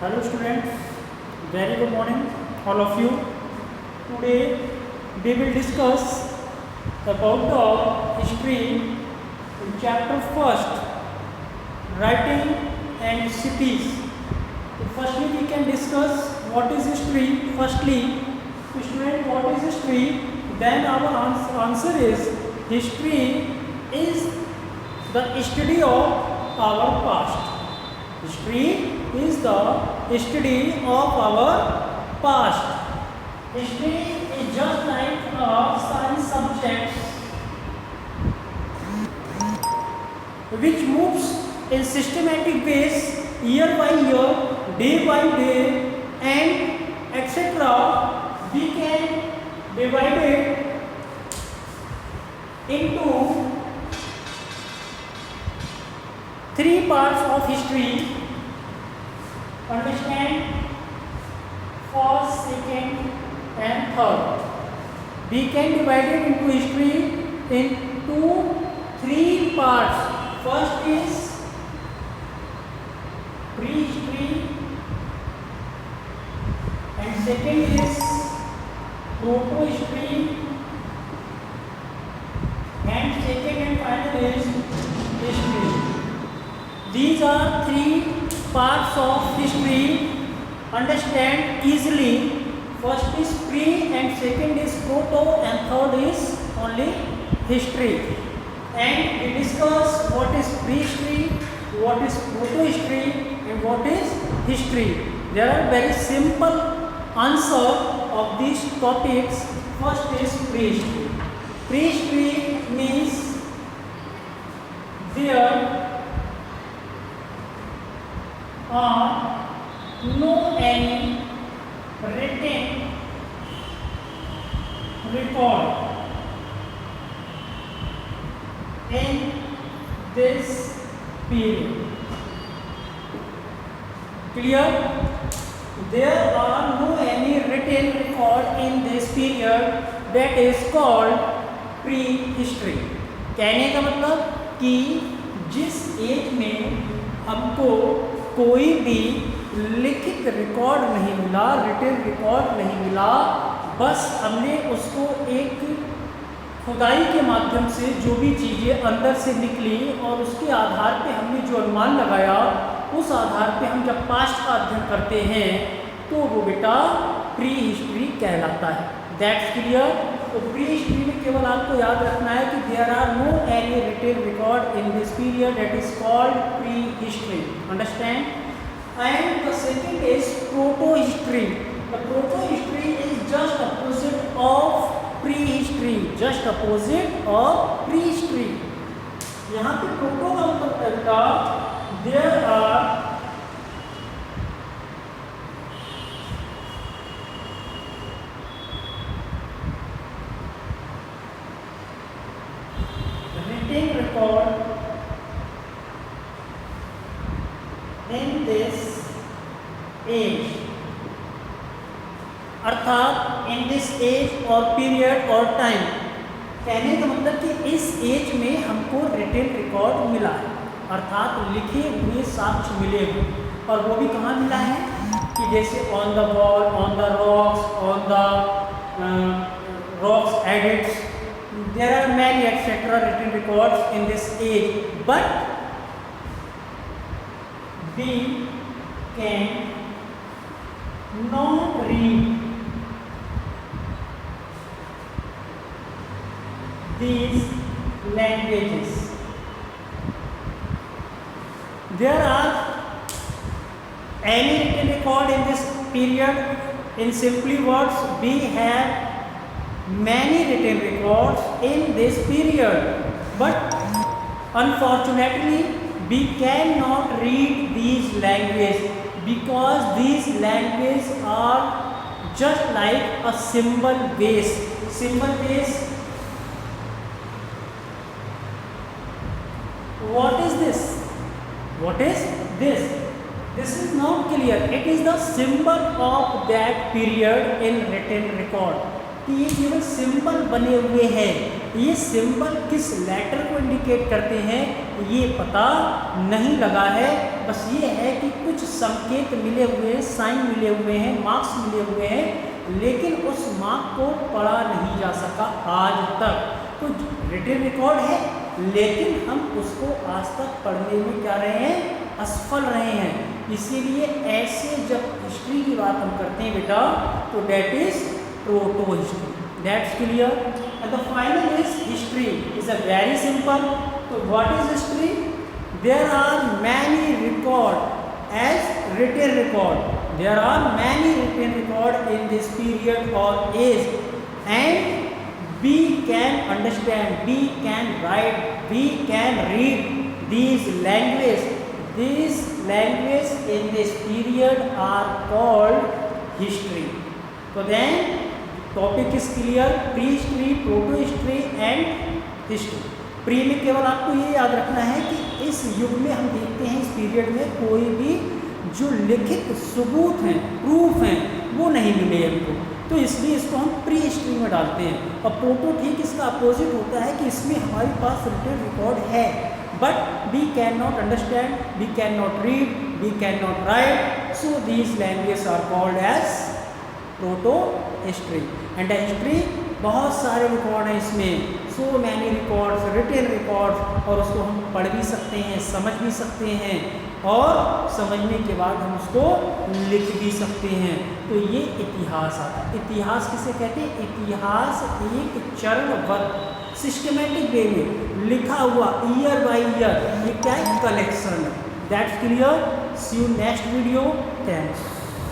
Hello students, very good morning all of you. Today we will discuss about the history in chapter first, writing and cities. So firstly we can discuss what is history. Firstly, student, what is history? Then our answer is history is the study of our past. History is the study of our past. History is just like a science subject which moves in systematic ways year by year, day by day, and etc. We can divide it into three parts of history. Understand? First, second, and third. We can divide it into history into three parts. First is prehistory, and second is proto-history, and second and final is history. These are three parts of history. Understand easily. First is pre and second is proto and third is only history. And we discuss what is prehistory, what is proto-history, and what is history. There are very simple answer of these topics. First is prehistory. Prehistory means there are no any written record in this period. Clear? There are no any written record in this period, that is called prehistory. कहने का मतलब कि जिस as में हमको कोई भी लिखित रिकॉर्ड नहीं मिला, रिटन रिकॉर्ड नहीं मिला, बस हमने उसको एक खुदाई के माध्यम से जो भी चीज़ें अंदर से निकली और उसके आधार पे हमने जो अनुमान लगाया, उस आधार पे हम जब पास्ट का अध्ययन करते हैं तो वो बेटा प्री हिस्ट्री कहलाता है. That's clear. तो प्री हिस्ट्री में केवल आपको याद रखना है कि there are no any written record in this period, that is called prehistory. Understand? And the second is proto-history. The proto-history is just opposite of prehistory. Just opposite of prehistory. यहाँ पे proto का मतलब करता there are written record in this age. अर्थात इन this as और period और time. कहने का मतलब कि इस एज में हमको रिटन रिकॉर्ड मिला है, अर्थात लिखे हुए साक्ष्य मिले हुए. और वो भी कहाँ मिला है कि जैसे on the wall, on the rocks, on the rocks edicts, there are many etcetera written records in this age. But we can not read these languages. There are any written record in this period. In simply words, we have many written records in this period, but unfortunately we cannot read these languages because these languages are just like a symbol base. Symbol base. What is this? What is this? This is not clear. It is the symbol of that period in written record. कि ये केवल symbol बने हुए हैं, ये symbol किस letter को indicate करते हैं ये पता नहीं लगा है. बस ये है कि कुछ संकेत मिले हुए हैं, साइन मिले हुए हैं, मार्क्स मिले हुए हैं, लेकिन उस मार्क को पढ़ा नहीं जा सका आज तक। तो रिटन रिकॉर्ड है, लेकिन हम उसको आज तक पढ़ने में क्या रहे हैं, असफल रहे हैं। इसीलिए ऐसे जब हिस्ट्री की बात हम करते हैं बेटा, तो that is proto history. That's clear. And the final is history is a very simple. तो what is history? There are many record as written record. There are many written record in this period or age, and we can understand, we can write, we can read these language. These language in this period are called history. So then topic is clear: prehistory, proto-history and history. Pre में केवल आपको ये याद रखना है कि इस युग में हम देखते हैं, इस पीरियड में कोई भी जो लिखित सबूत हैं, प्रूफ हैं, वो नहीं मिले हमको, तो इसलिए इसको हम प्री हिस्ट्री में डालते हैं। और प्रोटो ठीक इसका अपोजिट होता है कि इसमें हमारे पास रिटन रिकॉर्ड है, but we can not understand, we can not read, we can not write, so these language are called as protohistory. And history बहुत सारे रिकॉर्ड हैं इसमें, so many records, written records, और उसको हम पढ़ भी सकते हैं, समझ भी सकते हैं, और समझने के बाद हम उसको लिख भी सकते हैं। तो ये इतिहास आता है। इतिहास किसे कहते हैं? इतिहास एक चरणबद्ध सिस्टमेटिक वे में लिखा हुआ ईयर बाय ईयर, ये क्या है? Collection. That's clear. See you next video. Thanks.